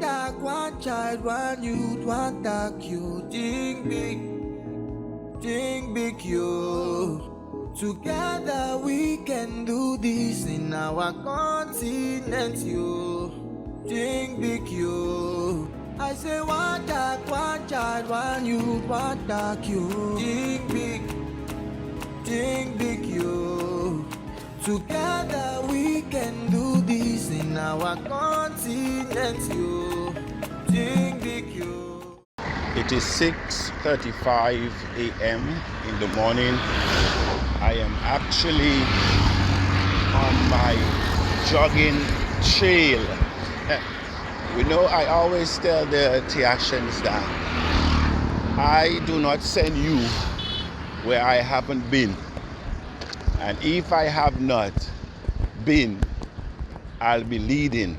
dog, one child, one youth, one dog, you think big, you. Together we can do this in our continent, you. Think big, you. I say one dog, one child, one youth, one dog, you. Think big, you. Together we can do this in our continent, you. Think big, you. It is 6:35 a.m. in the morning. I am actually on my jogging trail. You know, I always tell the Tiashans that I do not send you where I haven't been. And if I have not been, I'll be leading.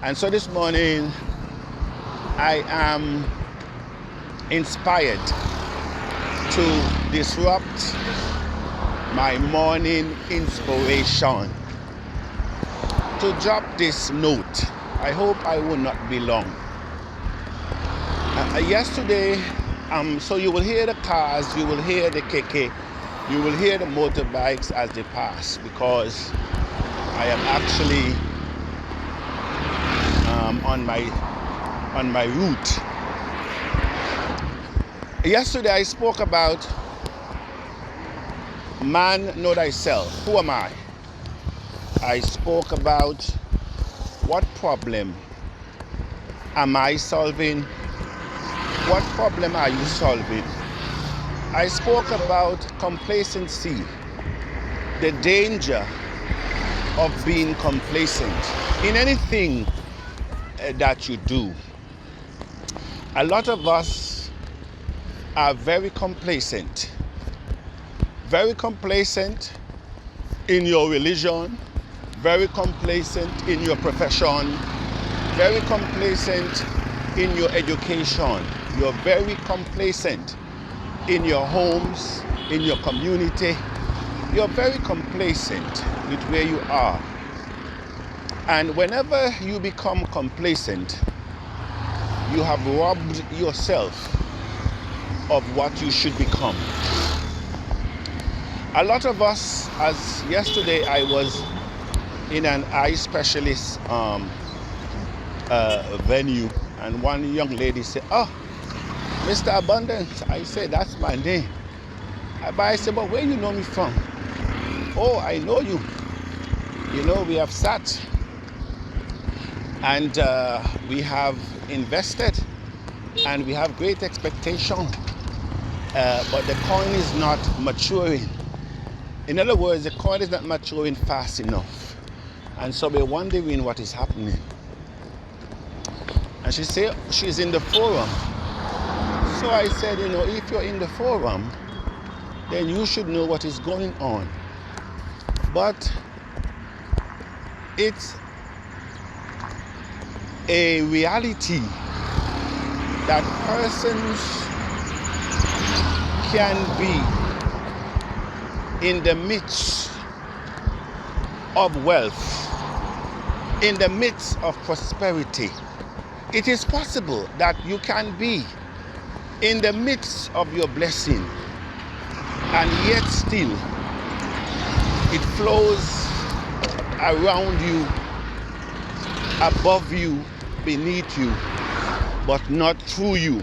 And so this morning, I am inspired to disrupt my morning inspiration, to drop this note. I hope I will not be long. Yesterday, so you will hear the cars, you will hear the keke, you will hear the motorbikes as they pass, because I am actually on my route. Yesterday I spoke about man, know thyself. Who am I? I spoke about what problem am I solving? What problem are you solving? I spoke about complacency, the danger of being complacent in anything that you do. A lot of us are very complacent in your religion, very complacent in your profession, very complacent in your education. You're very complacent in your homes, in your community. You're very complacent with where you are. And whenever you become complacent, you have robbed yourself of what you should become. A lot of us, as yesterday I was in an eye specialist venue, and one young lady said, "Oh, Mr. Abundance." I said, "That's my name." But I said, "But where you know me from?" "Oh, I know you. You know, we have sat and we have invested and we have great expectation, but the coin is not maturing. In other words, the coin is not maturing fast enough. And so we're wondering what is happening." And she said she's in the forum. So I said, you know, if you're in the forum, then you should know what is going on. But it's a reality that persons can be in the midst of wealth, in the midst of prosperity. It is possible that you can be in the midst of your blessing, and yet still it flows around you, above you, beneath you, but not through you.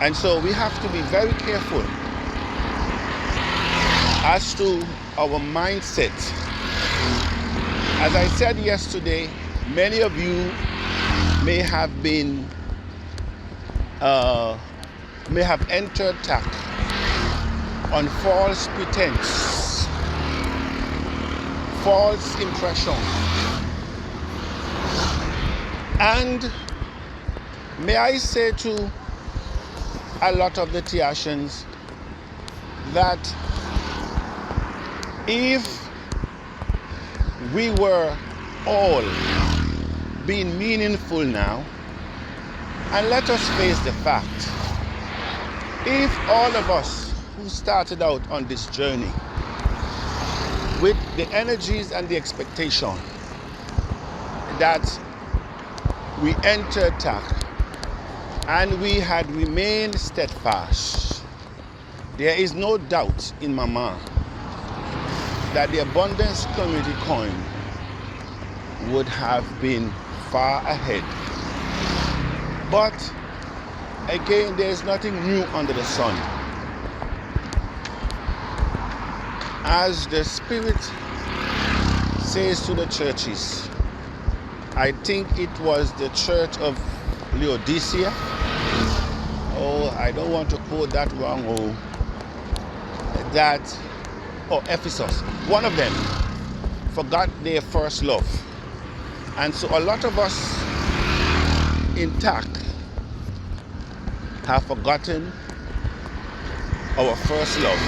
And so we have to be very careful as to our mindset. As I said yesterday, many of you may have entered TAC on false pretense, false impression. And may I say to a lot of the Tiashans that if we were all being meaningful now, and let us face the fact, if all of us who started out on this journey with the energies and the expectation that we entered attack, and we had remained steadfast, there is no doubt in my mind that the Abundance Community coin would have been far ahead. But again, there is nothing new under the sun. As the Spirit says to the churches, I think it was the church of Laodicea. Oh, I don't want to quote that wrong. Ephesus. One of them forgot their first love. And so a lot of us intact have forgotten our first love.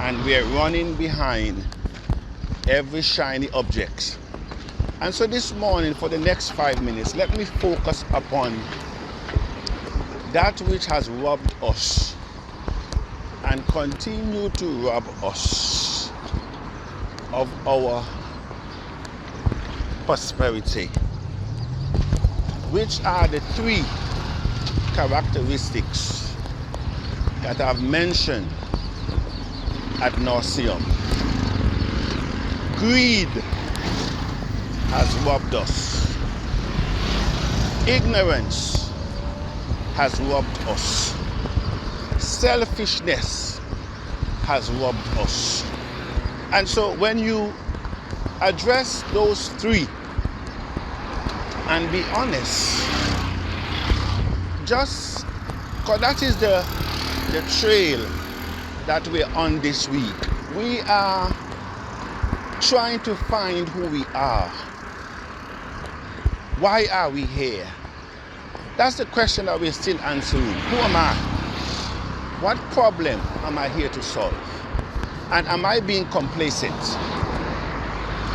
And we are running behind every shiny object. And so this morning, for the next 5 minutes, let me focus upon that which has robbed us and continue to rob us of our prosperity, which are the 3 characteristics that I've mentioned ad nauseum. Greed has robbed us. Ignorance has robbed us. Selfishness has robbed us. And so when you address those 3 and be honest, just because that is the trail that we're on this week. We are trying to find who we are. Why are we here? That's the question that we're still answering. Who am I? What problem am I here to solve? And am I being complacent?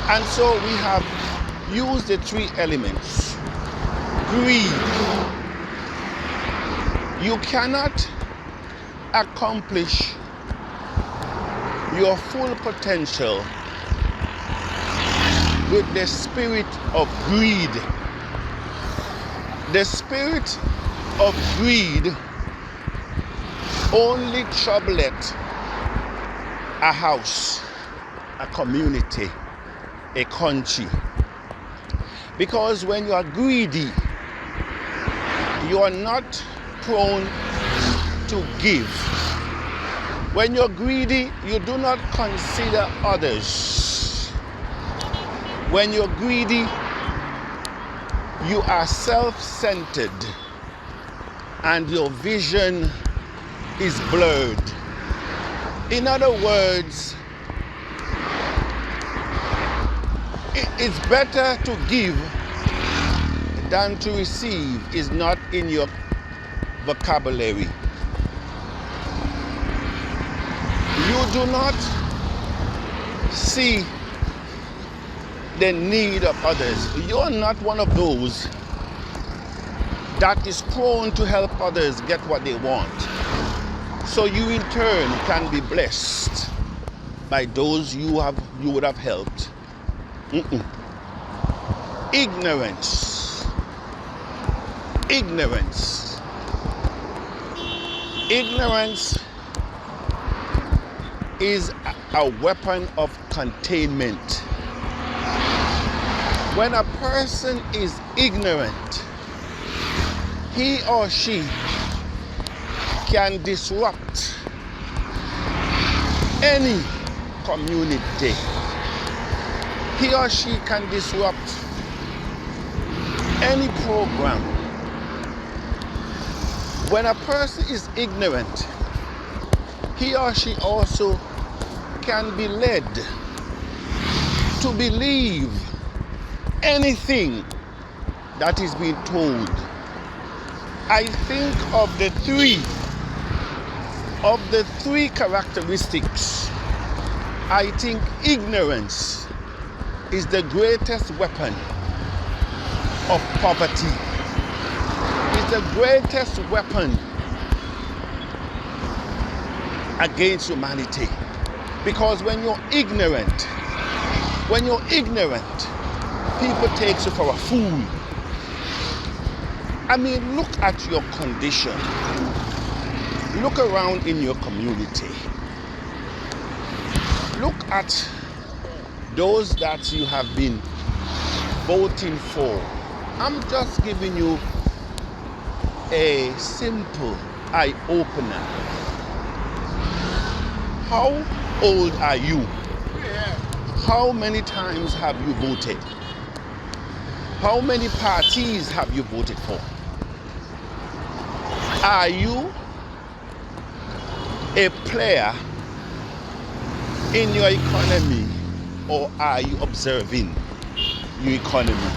And so we have used the 3 elements. Greed. You cannot accomplish your full potential with the spirit of greed. The spirit of greed only troubleth a house, a community, a country. Because when you are greedy, you are not prone to give. When you're greedy, you do not consider others. When you're greedy, you are self-centered and your vision is blurred. In other words, it's better to give than to receive is not in your vocabulary. You do not see the need of others. You're not one of those that is prone to help others get what they want. So you in turn can be blessed by those you would have helped. Ignorance. Ignorance. Ignorance is a weapon of containment. When a person is ignorant, he or she can disrupt any community. He or she can disrupt any program. When a person is ignorant, he or she also can be led to believe anything that is being told. I think of the three characteristics. I think ignorance is the greatest weapon of poverty. It's the greatest weapon against humanity. Because when you're ignorant, people take you for a fool. I mean, look at your condition. Look around in your community. Look at those that you have been voting for. I'm just giving you a simple eye-opener. How old are you? How many times have you voted? How many parties have you voted for? Are you a player in your economy, or are you observing your economy?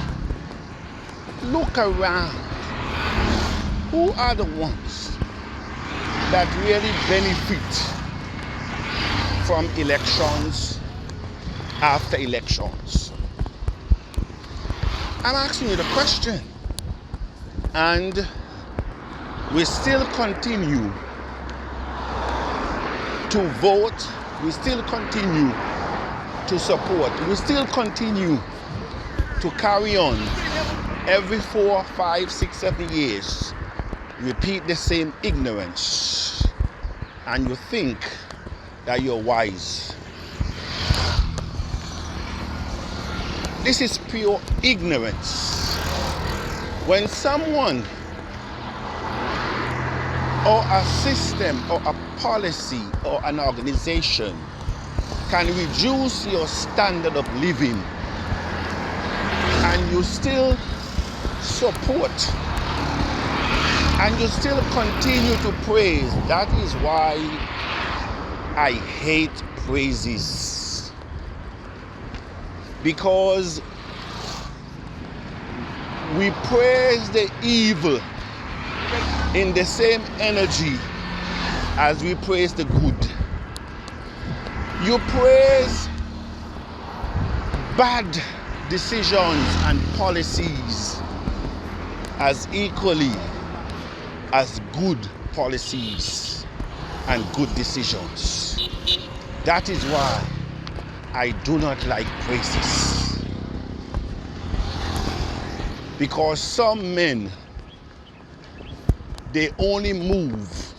Look around. Who are the ones that really benefit from elections after elections? I'm asking you the question, and we still continue to vote, we still continue to support, we still continue to carry on every 4, 5, 6, 7 years, repeat the same ignorance, and you think that you're wise. This is pure ignorance. When someone or a system or a policy or an organization can reduce your standard of living and you still support and you still continue to praise, that is why I hate praises. Because we praise the evil in the same energy as we praise the good. You praise bad decisions and policies as equally as good policies and good decisions. That is why I do not like praises. Because some men, they only move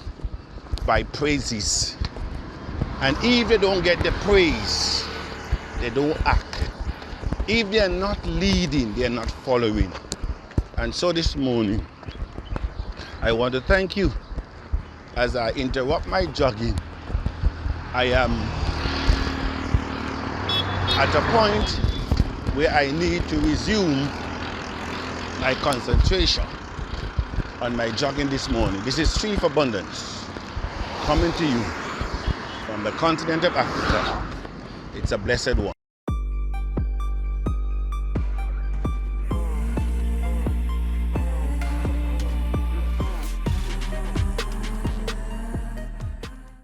by praises. And if they don't get the praise, they don't act. If they are not leading, they are not following. And so this morning, I want to thank you. As I interrupt my jogging, I am at a point where I need to resume my concentration on my jogging this morning. This is Stream of Abundance, coming to you from the continent of Africa. It's a blessed one.